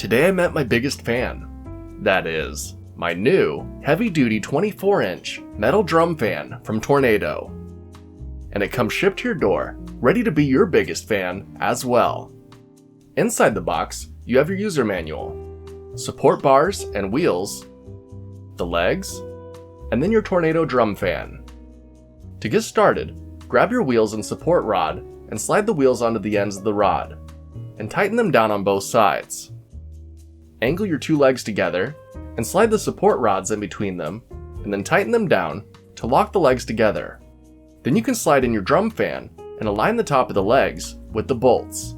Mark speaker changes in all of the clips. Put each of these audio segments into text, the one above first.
Speaker 1: Today I met my biggest fan. That is, my new, heavy-duty 24-inch metal drum fan from Tornado. And it comes shipped to your door, ready to be your biggest fan as well. Inside the box, you have your user manual, support bars and wheels, the legs, and then your Tornado drum fan. To get started, grab your wheels and support rod and slide the wheels onto the ends of the rod, and tighten them down on both sides. Angle your two legs together, and slide the support rods in between them, and then tighten them down to lock the legs together. Then you can slide in your drum fan and align the top of the legs with the bolts.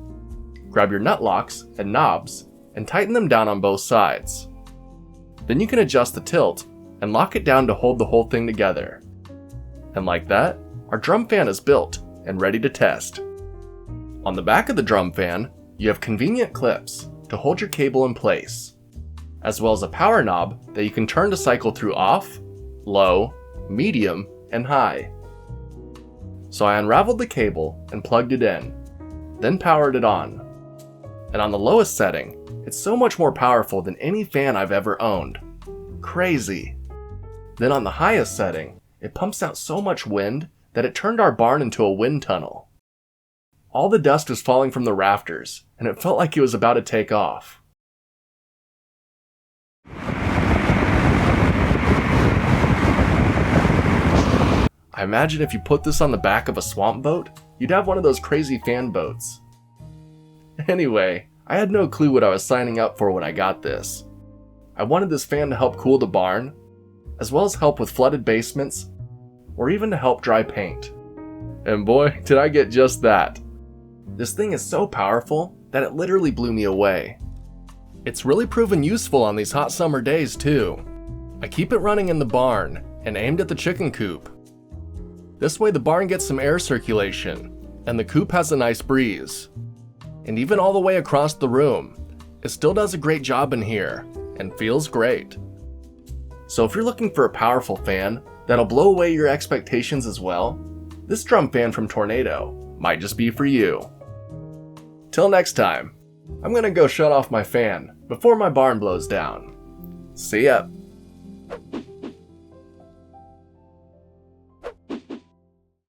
Speaker 1: Grab your nut locks and knobs and tighten them down on both sides. Then you can adjust the tilt and lock it down to hold the whole thing together. And like that, our drum fan is built and ready to test. On the back of the drum fan, you have convenient clips to hold your cable in place, as well as a power knob that you can turn to cycle through off, low, medium, and high. So I unraveled the cable and plugged it in, then powered it on. And on the lowest setting, it's so much more powerful than any fan I've ever owned. Crazy. Then on the highest setting, it pumps out so much wind that it turned our barn into a wind tunnel. All the dust was falling from the rafters, and it felt like it was about to take off. I imagine if you put this on the back of a swamp boat, you'd have one of those crazy fan boats. Anyway, I had no clue what I was signing up for when I got this. I wanted this fan to help cool the barn, as well as help with flooded basements, or even to help dry paint. And boy, did I get just that. This thing is so powerful that it literally blew me away. It's really proven useful on these hot summer days too. I keep it running in the barn and aimed at the chicken coop. This way the barn gets some air circulation and the coop has a nice breeze. And even all the way across the room, it still does a great job in here and feels great. So if you're looking for a powerful fan that'll blow away your expectations as well, this drum fan from Tornado might just be for you. Till next time, I'm gonna go shut off my fan before my barn blows down. See ya!